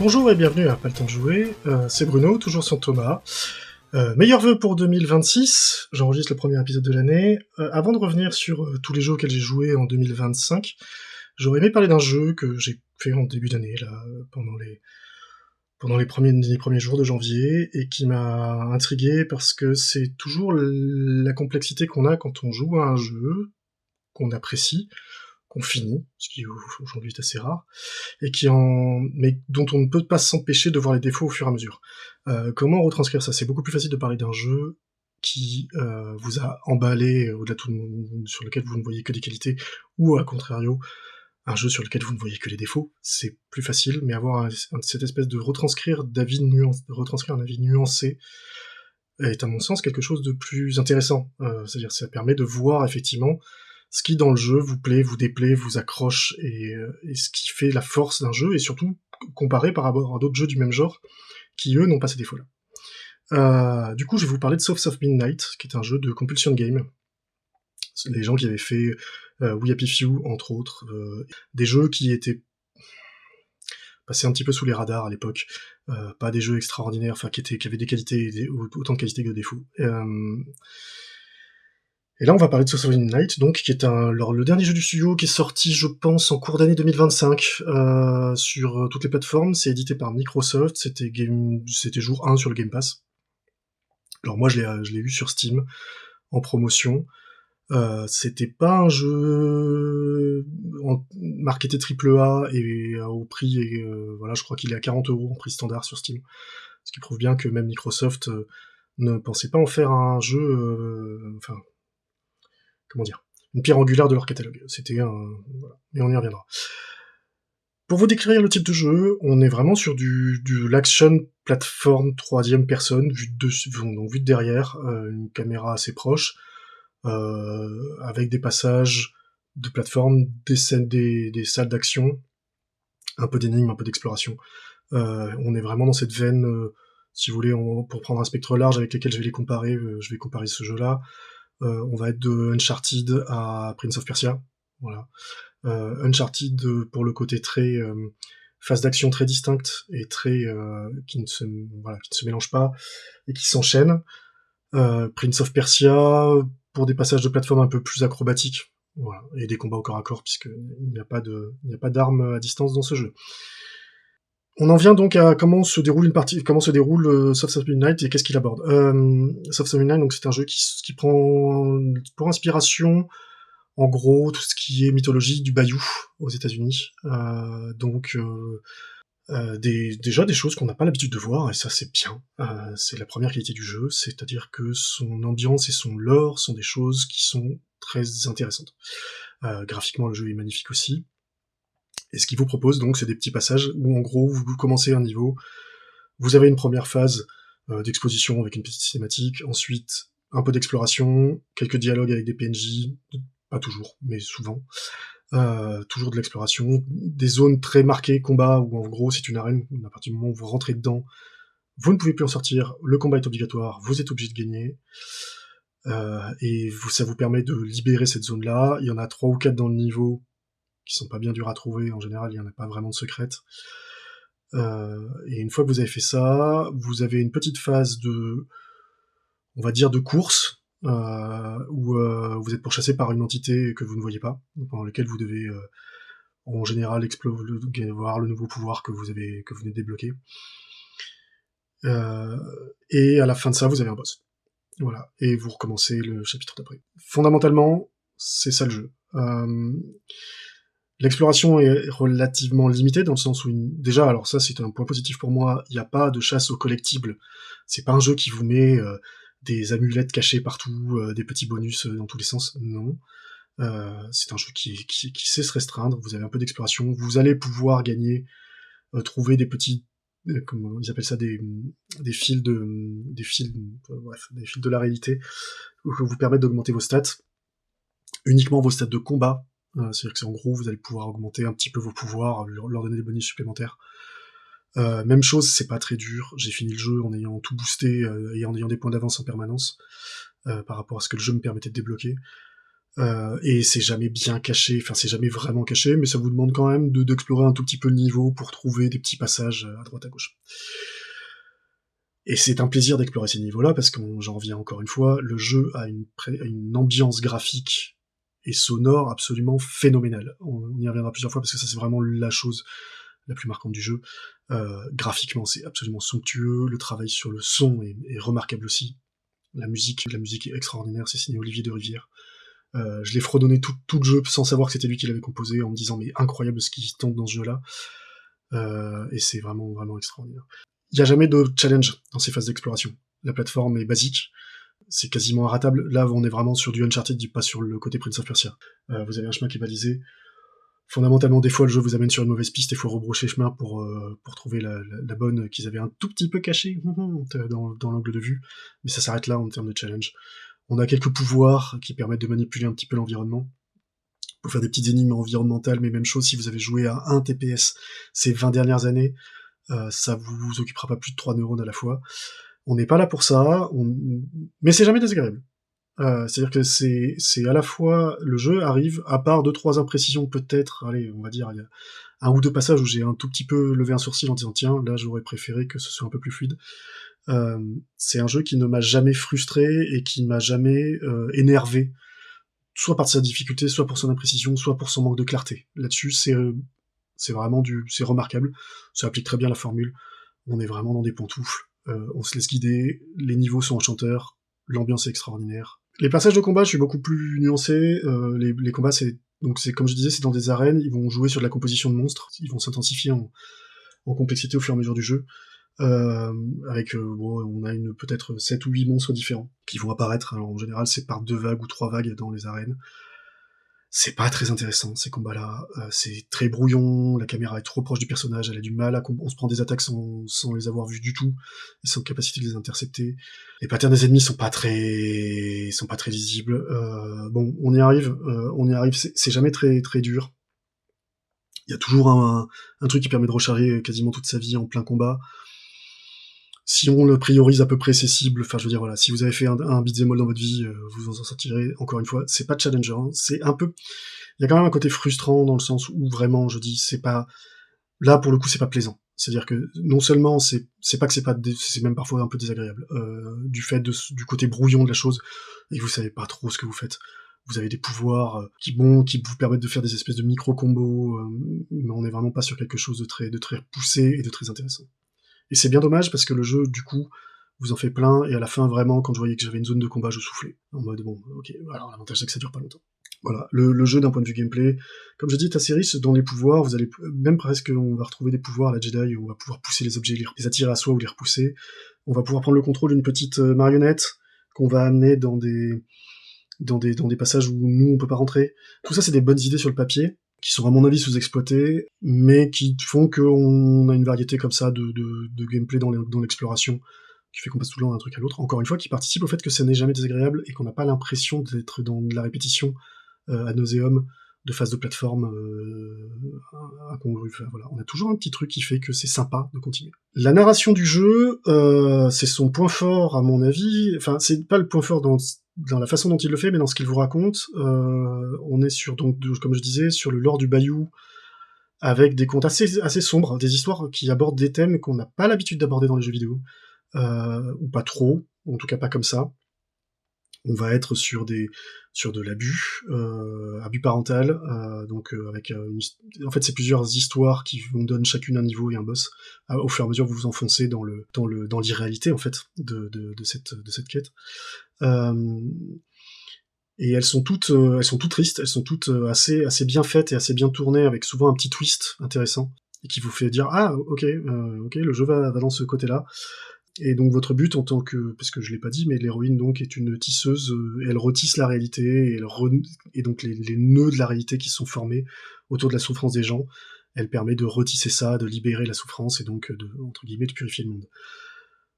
Bonjour et bienvenue à Pas le temps de jouer, c'est Bruno, toujours sans Thomas. Meilleurs vœux pour 2026, j'enregistre le premier épisode de l'année. Avant de revenir sur tous les jeux auxquels j'ai joué en 2025, j'aurais aimé parler d'un jeu que j'ai fait en début d'année, là, pendant les premiers jours de janvier, et qui m'a intrigué parce que c'est toujours la complexité qu'on a quand on joue à un jeu qu'on apprécie, qu'on finit, ce qui aujourd'hui est assez rare, mais dont on ne peut pas s'empêcher de voir les défauts au fur et à mesure. Comment retranscrire ça? C'est beaucoup plus facile de parler d'un jeu qui vous a emballé au-delà de tout, sur lequel vous ne voyez que des qualités, ou à contrario, un jeu sur lequel vous ne voyez que les défauts, c'est plus facile, mais avoir cette espèce de retranscrire un avis nuancé est à mon sens quelque chose de plus intéressant. C'est-à-dire ça permet de voir effectivement ce qui dans le jeu vous plaît, vous déplaît, vous accroche, et ce qui fait la force d'un jeu, et surtout comparé par rapport à d'autres jeux du même genre, qui eux n'ont pas ces défauts-là. Du coup, je vais vous parler de Souls of Midnight, qui est un jeu de Compulsion Game. C'est les gens qui avaient fait We Happy Few, entre autres, des jeux qui étaient passés un petit peu sous les radars à l'époque, pas des jeux extraordinaires, enfin qui avaient des qualités, autant de qualités que de défauts. Et là, on va parler de Souls of Midnight, donc, qui est le dernier jeu du studio qui est sorti, je pense, en cours d'année 2025, sur toutes les plateformes. C'est édité par Microsoft, c'était jour 1 sur le Game Pass. Alors moi, je l'ai eu sur Steam, en promotion. C'était pas un jeu marketé AAA et au prix, voilà, je crois qu'il est à 40€ en prix standard sur Steam. Ce qui prouve bien que même Microsoft ne pensait pas en faire un jeu, comment dire, une pierre angulaire de leur catalogue. Voilà. Et on y reviendra. Pour vous décrire le type de jeu, on est vraiment sur de l'action plateforme troisième personne, vue de derrière, une caméra assez proche, avec des passages de plateforme, des scènes, des salles d'action, un peu d'énigmes, un peu d'exploration. On est vraiment dans cette veine, si vous voulez, pour prendre un spectre large avec lesquels je vais les comparer, je vais comparer ce jeu-là. On va être de Uncharted à Prince of Persia, voilà. Uncharted pour le côté très phase d'action très distincte et très qui ne se mélange pas et qui s'enchaîne. Prince of Persia pour des passages de plateforme un peu plus acrobatiques, voilà, et des combats au corps à corps puisque il n'y a pas d'armes à distance dans ce jeu. On en vient donc à comment se déroule Souls of Midnight et qu'est-ce qu'il aborde. Souls of Midnight, donc c'est un jeu qui prend pour inspiration, en gros, tout ce qui est mythologie du Bayou aux États-Unis. Déjà des choses qu'on n'a pas l'habitude de voir, et ça c'est bien. C'est la première qualité du jeu, c'est-à-dire que son ambiance et son lore sont des choses qui sont très intéressantes. Graphiquement, le jeu est magnifique aussi. Et ce qu'il vous propose, donc, c'est des petits passages où, en gros, vous commencez un niveau, vous avez une première phase d'exposition avec une petite cinématique, ensuite un peu d'exploration, quelques dialogues avec des PNJ, pas toujours, mais souvent, toujours de l'exploration, des zones très marquées, combat, où en gros c'est une arène, à partir du moment où vous rentrez dedans, vous ne pouvez plus en sortir, le combat est obligatoire, vous êtes obligé de gagner, ça vous permet de libérer cette zone-là. Il y en a 3 ou 4 dans le niveau, qui sont pas bien durs à trouver, en général il y en a pas vraiment de secrètes. Et une fois que vous avez fait ça, vous avez une petite phase on va dire de course, où vous êtes pourchassé par une entité que vous ne voyez pas, pendant laquelle vous devez en général voir le nouveau pouvoir que vous venez de débloquer. Et à la fin de ça, vous avez un boss. Voilà, et vous recommencez le chapitre d'après. Fondamentalement, c'est ça le jeu. L'exploration est relativement limitée dans le sens où déjà, alors ça c'est un point positif pour moi, il n'y a pas de chasse aux collectibles. C'est pas un jeu qui vous met des amulettes cachées partout, des petits bonus dans tous les sens. Non. C'est un jeu qui sait se restreindre. Vous avez un peu d'exploration. Vous allez pouvoir gagner, trouver des petits, comment ils appellent ça, des fils des fils de la réalité, qui vous permettent d'augmenter vos stats. Uniquement vos stats de combat. C'est-à-dire que en gros, vous allez pouvoir augmenter un petit peu vos pouvoirs, leur donner des bonus supplémentaires. Même chose, c'est pas très dur. J'ai fini le jeu en ayant tout boosté et en ayant des points d'avance en permanence par rapport à ce que le jeu me permettait de débloquer. Et c'est jamais bien caché, enfin c'est jamais vraiment caché, mais ça vous demande quand même d'explorer un tout petit peu le niveau pour trouver des petits passages à droite à gauche. Et c'est un plaisir d'explorer ces niveaux-là, parce que j'en reviens encore une fois, le jeu a une ambiance graphique et sonore absolument phénoménale. On y reviendra plusieurs fois, parce que ça c'est vraiment la chose la plus marquante du jeu. Graphiquement, c'est absolument somptueux, le travail sur le son est remarquable aussi. La musique est extraordinaire, c'est signé Olivier de Rivière. Je l'ai fredonné tout le jeu sans savoir que c'était lui qui l'avait composé, en me disant mais incroyable ce qui tombe dans ce jeu-là. Et c'est vraiment, vraiment extraordinaire. Il n'y a jamais de challenge dans ces phases d'exploration. La plateforme est basique, c'est quasiment inratable. Là, on est vraiment sur du Uncharted, pas sur le côté Prince of Persia. Vous avez un chemin qui est balisé. Fondamentalement, des fois, le jeu vous amène sur une mauvaise piste et il faut rebrocher chemin pour trouver la bonne qu'ils avaient un tout petit peu cachée dans l'angle de vue. Mais ça s'arrête là en termes de challenge. On a quelques pouvoirs qui permettent de manipuler un petit peu l'environnement pour faire des petites énigmes environnementales, mais même chose, si vous avez joué à 1 TPS ces 20 dernières années, ça vous occupera pas plus de 3 neurones à la fois. On n'est pas là pour ça, mais c'est jamais désagréable. C'est-à-dire que c'est à la fois, le jeu arrive, à part 2-3 imprécisions peut-être, allez, on va dire, il y a un ou deux passages où j'ai un tout petit peu levé un sourcil en disant tiens, là j'aurais préféré que ce soit un peu plus fluide. C'est un jeu qui ne m'a jamais frustré et qui m'a jamais énervé, soit par sa difficulté, soit pour son imprécision, soit pour son manque de clarté. Là-dessus, c'est vraiment c'est remarquable. Ça applique très bien la formule. On est vraiment dans des pantoufles. On se laisse guider. Les niveaux sont enchanteurs. L'ambiance est extraordinaire. Les passages de combat, je suis beaucoup plus nuancé. Les combats, c'est comme je disais, c'est dans des arènes. Ils vont jouer sur de la composition de monstres. Ils vont s'intensifier en complexité au fur et à mesure du jeu. On a peut-être 7 ou 8 monstres différents qui vont apparaître. Alors en général, c'est par 2 vagues ou 3 vagues dans les arènes. C'est pas très intéressant, ces combats-là. C'est très brouillon, la caméra est trop proche du personnage, elle a du mal on se prend des attaques sans les avoir vues du tout, et sans capacité de les intercepter. Les patterns des ennemis sont pas très visibles. On y arrive, c'est jamais très, très dur. Il y a toujours un truc qui permet de recharger quasiment toute sa vie en plein combat. Si on le priorise à peu près ses cibles, enfin je veux dire voilà, si vous avez fait un beat'em all dans votre vie, vous en sortirez. Encore une fois, c'est pas challenger, hein, c'est un peu, il y a quand même un côté frustrant dans le sens où vraiment je dis c'est pas, là pour le coup c'est pas plaisant. C'est-à-dire que non seulement c'est pas que c'est même parfois un peu désagréable, du fait du côté brouillon de la chose, et vous savez pas trop ce que vous faites. Vous avez des pouvoirs qui vous permettent de faire des espèces de micro-combos, mais on est vraiment pas sur quelque chose de très poussé et de très intéressant. Et c'est bien dommage parce que le jeu, du coup, vous en fait plein, et à la fin, vraiment, quand je voyais que j'avais une zone de combat, je soufflais. En mode, bon, ok, alors l'avantage c'est que ça dure pas longtemps. Voilà, le jeu d'un point de vue gameplay, comme je dis, est assez riche dans les pouvoirs, vous allez, même presque, on va retrouver des pouvoirs à la Jedi, où on va pouvoir pousser les objets, les attirer à soi ou les repousser. On va pouvoir prendre le contrôle d'une petite marionnette, qu'on va amener dans des passages où nous, on peut pas rentrer. Tout ça, c'est des bonnes idées sur le papier, qui sont à mon avis sous-exploités, mais qui font qu'on a une variété comme ça de gameplay dans l'exploration, qui fait qu'on passe tout le temps d'un truc à l'autre. Encore une fois, qui participe au fait que ça n'est jamais désagréable et qu'on n'a pas l'impression d'être dans de la répétition ad nauseum, de phases de plateforme incongrues. Enfin, voilà, on a toujours un petit truc qui fait que c'est sympa de continuer. La narration du jeu, c'est son point fort à mon avis. Enfin, c'est pas le point fort dans la façon dont il le fait, mais dans ce qu'il vous raconte. On est sur, donc, comme je disais, sur le lore du Bayou, avec des contes assez sombres, des histoires qui abordent des thèmes qu'on n'a pas l'habitude d'aborder dans les jeux vidéo, ou pas trop, en tout cas pas comme ça. On va être sur de l'abus, abus parental, avec en fait c'est plusieurs histoires qui vous donnent chacune un niveau et un boss. Au fur et à mesure vous vous enfoncez dans l'irréalité en fait de cette quête. Et elles sont toutes tristes, elles sont toutes assez bien faites et assez bien tournées, avec souvent un petit twist intéressant et qui vous fait dire ah ok, le jeu va dans ce côté-là. Et donc votre but en tant que, parce que je l'ai pas dit, mais l'héroïne donc est une tisseuse, elle retisse la réalité, et donc les nœuds de la réalité qui sont formés autour de la souffrance des gens, elle permet de retisser ça, de libérer la souffrance, et donc entre guillemets, de purifier le monde.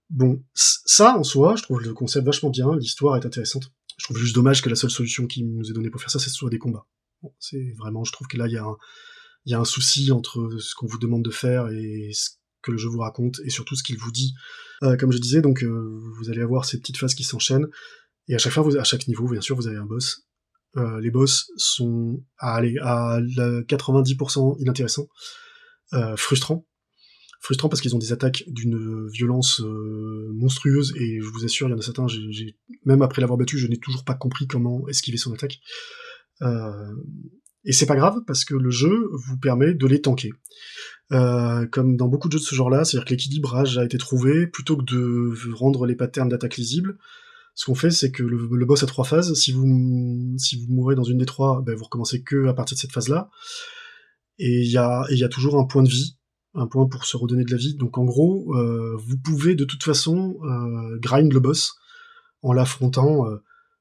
Bon, ça en soi, je trouve le concept vachement bien, l'histoire est intéressante. Je trouve juste dommage que la seule solution qui nous est donnée pour faire ça, c'est ce soit des combats. Bon, c'est vraiment, je trouve que là, il y a un souci entre ce qu'on vous demande de faire et ce que le jeu vous raconte, et surtout ce qu'il vous dit. Comme je disais, donc vous allez avoir ces petites phases qui s'enchaînent, et à chaque fois, à chaque niveau, bien sûr, vous avez un boss. Les boss sont à 90% inintéressants, frustrants. Frustrants parce qu'ils ont des attaques d'une violence monstrueuse, et je vous assure, il y en a certains, même après l'avoir battu, je n'ai toujours pas compris comment esquiver son attaque. Et c'est pas grave, parce que le jeu vous permet de les tanker. Comme dans beaucoup de jeux de ce genre-là, c'est-à-dire que l'équilibrage a été trouvé, plutôt que de rendre les patterns d'attaque lisibles. Ce qu'on fait, c'est que le boss a 3 phases. Si vous mourrez dans une des 3, ben vous recommencez que à partir de cette phase-là. Et il y a toujours un point de vie, un point pour se redonner de la vie. Donc en gros, vous pouvez de toute façon grind le boss en l'affrontant,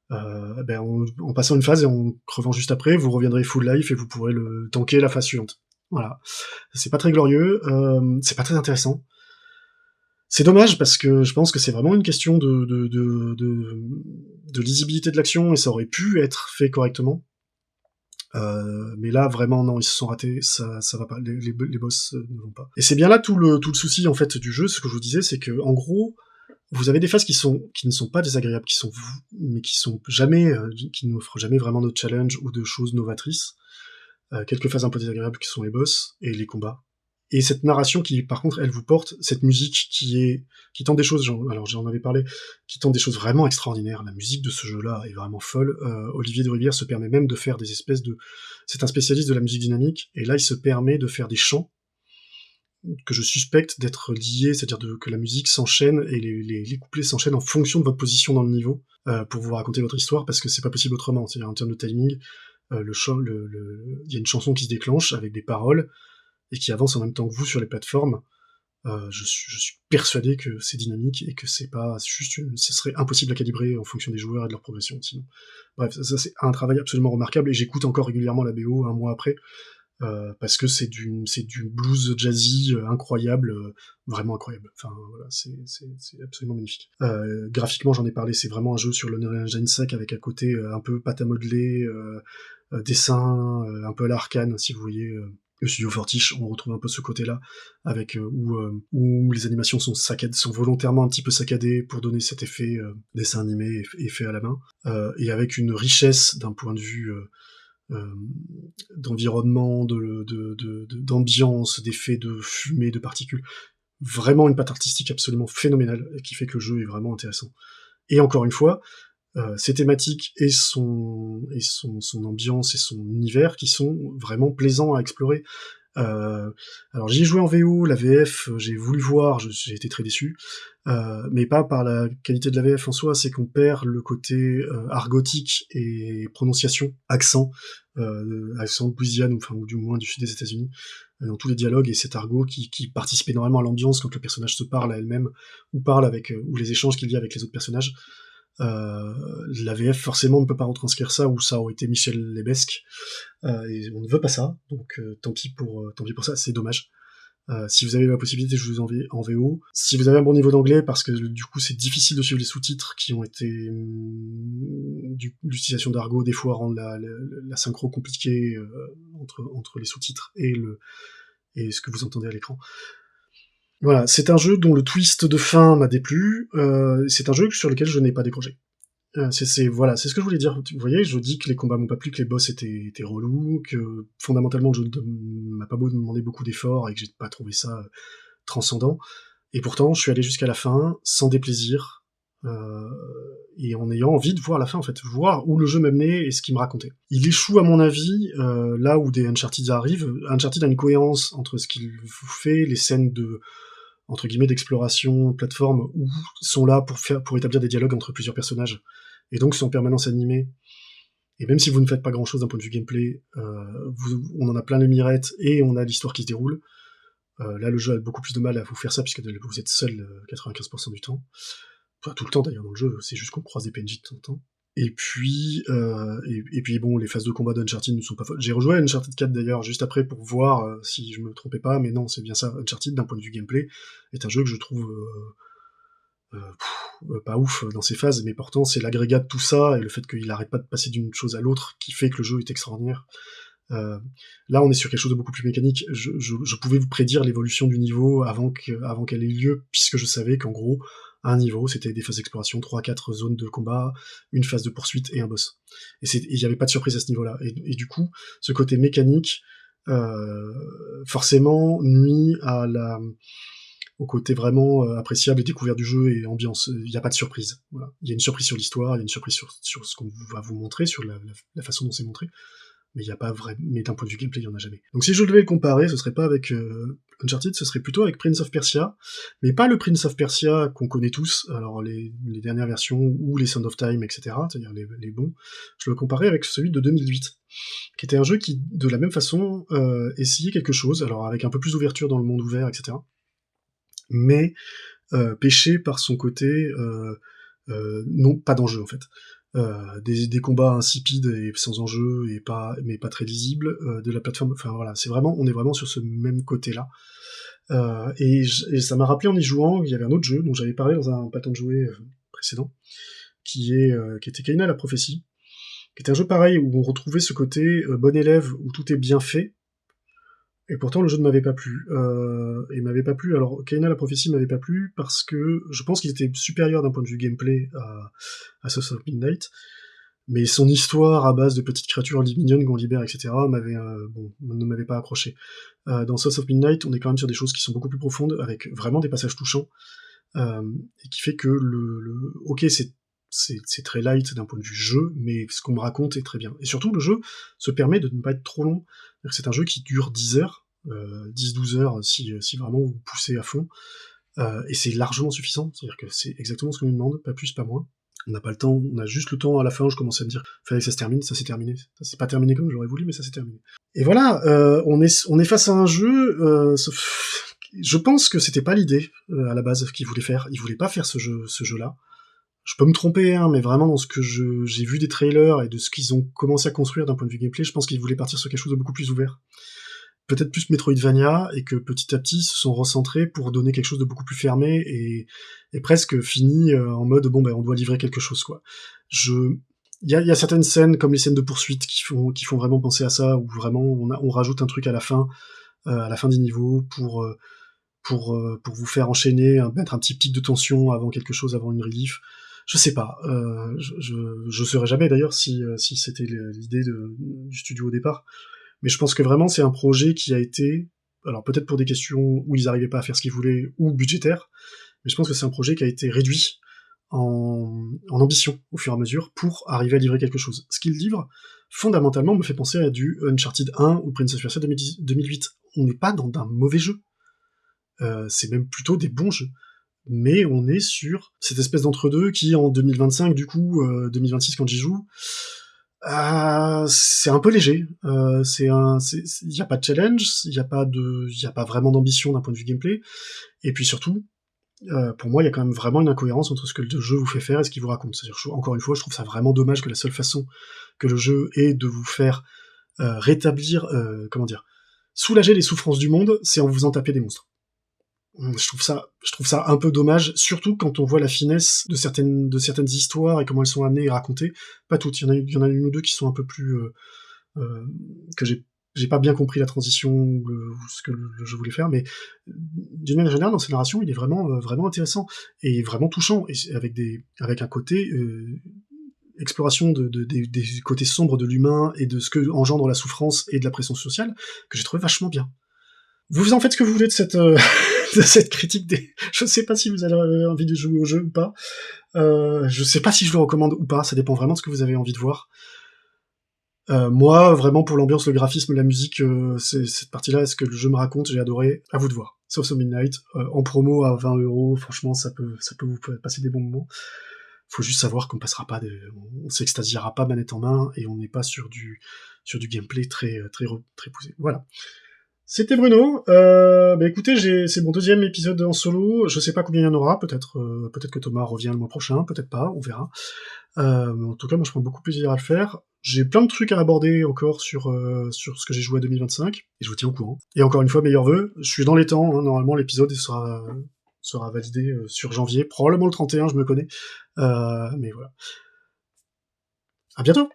en passant une phase et en crevant juste après. Vous reviendrez full life et vous pourrez le tanker la phase suivante. Voilà. C'est pas très glorieux, c'est pas très intéressant. C'est dommage, parce que je pense que c'est vraiment une question de lisibilité de l'action, et ça aurait pu être fait correctement. Mais là, vraiment, non, ils se sont ratés, ça va pas, les boss ne vont pas. Et c'est bien là tout le souci, en fait, du jeu, ce que je vous disais, c'est que, en gros, vous avez des phases qui ne sont pas désagréables, mais qui sont jamais, qui n'offrent jamais vraiment de challenge ou de choses novatrices. Quelques phases un peu désagréables qui sont les boss et les combats. Et cette narration qui, par contre, elle vous porte, cette musique qui tente des choses, alors j'en avais parlé, qui tente des choses vraiment extraordinaires. La musique de ce jeu-là est vraiment folle. Olivier de Rivière se permet même de faire des espèces de... C'est un spécialiste de la musique dynamique, et là il se permet de faire des chants que je suspecte d'être liés, c'est-à-dire que la musique s'enchaîne, et les couplets s'enchaînent en fonction de votre position dans le niveau, pour vous raconter votre histoire, parce que c'est pas possible autrement. C'est-à-dire, en termes de timing, il y a une chanson qui se déclenche avec des paroles, et qui avance en même temps que vous sur les plateformes. Je suis persuadé que c'est dynamique, et que c'est pas juste ce serait impossible à calibrer en fonction des joueurs et de leur progression, sinon. Bref, ça c'est un travail absolument remarquable, et j'écoute encore régulièrement la BO un mois après, parce que c'est du blues jazzy incroyable, vraiment incroyable. Enfin voilà, c'est absolument magnifique. Graphiquement, j'en ai parlé, c'est vraiment un jeu sur l'Unreal Engine 5 avec un côté un peu pâte à modeler, dessin, un peu à l'Arcane, si vous voyez. Le studio Fortiche, on retrouve un peu ce côté-là, avec où les animations sont volontairement un petit peu saccadées pour donner cet effet dessin animé et fait à la main, et avec une richesse d'un point de vue d'environnement, d'ambiance, d'effets de fumée, de particules. Vraiment une patte artistique absolument phénoménale, qui fait que le jeu est vraiment intéressant. Et encore une fois, ses thématiques et son ambiance et son univers qui sont vraiment plaisants à explorer. Alors j'y ai joué en VO, la VF, j'ai voulu voir, j'ai été très déçu, mais pas par la qualité de la VF en soi, c'est qu'on perd le côté argotique et prononciation, accent de Louisiane, ou du moins du sud des États-Unis, dans tous les dialogues, et cet argot qui participe énormément à l'ambiance quand le personnage se parle à elle-même, ou parle avec, ou les échanges qu'il y a avec les autres personnages. La VF forcément ne peut pas retranscrire ça, ou ça aurait été Michel Lebesque, et on ne veut pas ça, donc tant pis pour ça, c'est dommage. Si vous avez la possibilité, je vous en vais en VO. Si vous avez un bon niveau d'anglais, parce que du coup c'est difficile de suivre les sous-titres qui ont été... l'utilisation d'argot des fois rend la synchro compliquée entre les sous-titres et ce que vous entendez à l'écran. Voilà, c'est un jeu dont le twist de fin m'a déplu, c'est un jeu sur lequel je n'ai pas décroché. C'est ce que je voulais dire. Vous voyez, je dis que les combats m'ont pas plu, que les boss étaient relous, que fondamentalement le jeu m'a pas beau demander beaucoup d'efforts, et que j'ai pas trouvé ça transcendant. Et pourtant, je suis allé jusqu'à la fin, sans déplaisir, et en ayant envie de voir la fin, en fait, voir où le jeu m'amenait et ce qu'il me racontait. Il échoue, à mon avis, là où des Uncharted arrivent. Uncharted a une cohérence entre ce qu'il vous fait, les scènes entre guillemets d'exploration, plateforme, où sont là pour établir des dialogues entre plusieurs personnages, et donc sont en permanence animés. Et même si vous ne faites pas grand chose d'un point de vue gameplay, on en a plein les mirettes, et on a l'histoire qui se déroule. Là, le jeu a beaucoup plus de mal à vous faire ça, puisque vous êtes seul 95% du temps. Enfin, tout le temps d'ailleurs dans le jeu, c'est juste qu'on croise des PNJ de temps en temps. Et puis bon, les phases de combat d'Uncharted ne sont pas folles. J'ai rejoué à Uncharted 4 d'ailleurs, juste après, pour voir si je me trompais pas, mais non, c'est bien ça. Uncharted, d'un point de vue gameplay, est un jeu que je trouve pas ouf dans ses phases, mais pourtant c'est l'agrégat de tout ça, et le fait qu'il arrête pas de passer d'une chose à l'autre, qui fait que le jeu est extraordinaire. Là, on est sur quelque chose de beaucoup plus mécanique. Je pouvais vous prédire l'évolution du niveau avant qu'elle ait lieu, puisque je savais qu'en gros, un niveau, c'était des phases d'exploration, 3-4 zones de combat, une phase de poursuite et un boss. Et il n'y avait pas de surprise à ce niveau-là. Et du coup, ce côté mécanique, forcément, nuit au côté vraiment appréciable et découvert du jeu et ambiance. Il n'y a pas de surprise. Voilà. Il y a une surprise sur l'histoire, il y a une surprise sur ce qu'on va vous montrer, sur la façon dont c'est montré. Mais il y a pas vrai. Mais d'un point de vue gameplay, il y en a jamais. Donc si je devais le comparer, ce serait pas avec Uncharted, ce serait plutôt avec Prince of Persia, mais pas le Prince of Persia qu'on connaît tous, alors les dernières versions, ou les Sound of Time, etc., c'est-à-dire les bons. Je le comparais avec celui de 2008, qui était un jeu qui, de la même façon, essayait quelque chose, alors avec un peu plus d'ouverture dans le monde ouvert, etc., mais péché par son côté non pas d'enjeu en fait. Des combats insipides et sans enjeu mais pas très lisibles, de la plateforme, enfin voilà, on est vraiment sur ce même côté-là. Et ça m'a rappelé en y jouant, il y avait un autre jeu dont j'avais parlé dans un Pas de jouer précédent, qui était Kena la prophétie, qui était un jeu pareil où on retrouvait ce côté bon élève où tout est bien fait. Et pourtant, le jeu ne m'avait pas plu. Alors, Kena la prophétie m'avait pas plu parce que je pense qu'il était supérieur d'un point de vue gameplay à Souls of Midnight, mais son histoire à base de petites créatures mignonnes qu'on libère, etc., ne m'avait pas accroché. Dans Souls of Midnight, on est quand même sur des choses qui sont beaucoup plus profondes, avec vraiment des passages touchants, et qui fait que ok, c'est très light d'un point de vue jeu, mais ce qu'on me raconte est très bien. Et surtout, le jeu se permet de ne pas être trop long. C'est un jeu qui dure 10 heures, 10-12 heures si vraiment vous poussez à fond, et c'est largement suffisant, c'est-à-dire que c'est exactement ce qu'on nous demande, pas plus, pas moins. On n'a pas le temps, on a juste le temps à la fin où je commençais à me dire fallait que ça se termine, ça s'est terminé. Ça s'est pas terminé comme j'aurais voulu, mais ça s'est terminé. Et voilà, on est face à un jeu, je pense que c'était pas l'idée à la base qu'il voulait faire. Il voulait pas faire ce jeu-là. Je peux me tromper, hein, mais vraiment dans ce que j'ai vu des trailers et de ce qu'ils ont commencé à construire d'un point de vue gameplay, je pense qu'ils voulaient partir sur quelque chose de beaucoup plus ouvert. Peut-être plus Metroidvania, et que petit à petit se sont recentrés pour donner quelque chose de beaucoup plus fermé et presque fini en mode bon ben on doit livrer quelque chose quoi. Il y a certaines scènes comme les scènes de poursuite qui font vraiment penser à ça, où vraiment on rajoute un truc à la fin du niveau pour vous faire enchaîner, mettre un petit pic de tension avant quelque chose, avant une relief. Je sais pas, je saurais jamais d'ailleurs si c'était l'idée du studio au départ, mais je pense que vraiment c'est un projet qui a été, alors peut-être pour des questions où ils arrivaient pas à faire ce qu'ils voulaient, ou budgétaire, mais je pense que c'est un projet qui a été réduit en ambition au fur et à mesure pour arriver à livrer quelque chose. Ce qu'il livre, fondamentalement, me fait penser à du Uncharted 1 ou Prince of Persia 2008. On n'est pas dans d'un mauvais jeu, c'est même plutôt des bons jeux. Mais on est sur cette espèce d'entre-deux qui, en 2025, du coup, 2026 quand j'y joue, c'est un peu léger. Il y a pas de challenge, il y a pas vraiment d'ambition d'un point de vue gameplay. Et puis surtout, pour moi, il y a quand même vraiment une incohérence entre ce que le jeu vous fait faire et ce qu'il vous raconte. C'est-à-dire, encore une fois, je trouve ça vraiment dommage que la seule façon que le jeu ait de vous faire rétablir, soulager les souffrances du monde, c'est en vous faisant taper des monstres. Je trouve ça un peu dommage, surtout quand on voit la finesse de certaines histoires et comment elles sont amenées et racontées. Pas toutes, il y en a une ou deux qui sont un peu plus que j'ai pas bien compris la transition ou ce que le jeu voulait faire, mais d'une manière générale, dans cette narration, il est vraiment vraiment intéressant et vraiment touchant, et avec un côté exploration des côtés sombres de l'humain et de ce que engendre la souffrance et de la pression sociale, que j'ai trouvé vachement bien. Vous en faites ce que vous voulez de cette de cette critique je sais pas si vous avez envie de jouer au jeu ou pas. Je sais pas si je le recommande ou pas, ça dépend vraiment de ce que vous avez envie de voir. Moi, vraiment, pour l'ambiance, le graphisme, la musique, cette partie-là, est-ce que le jeu me raconte, j'ai adoré, à vous de voir. Souls of Midnight, en promo à 20€, franchement, ça peut vous passer des bons moments. Faut juste savoir qu'on passera pas on s'extasiera pas manette en main, et on n'est pas sur du gameplay très poussé. Voilà. C'était Bruno. Écoutez, c'est mon deuxième épisode en solo. Je sais pas combien il y en aura. Peut-être que Thomas revient le mois prochain. Peut-être pas. On verra. Mais en tout cas, moi, je prends beaucoup plaisir à le faire. J'ai plein de trucs à aborder encore sur ce que j'ai joué à 2025. Et je vous tiens au courant. Et encore une fois, meilleurs vœux. Je suis dans les temps. Hein. Normalement, l'épisode sera validé sur janvier. Probablement le 31, je me connais. Mais voilà. À bientôt.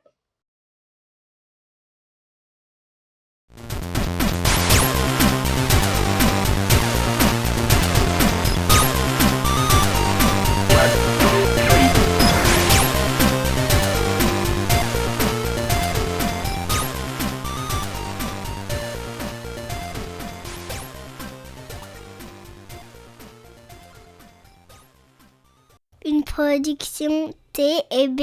production T et B.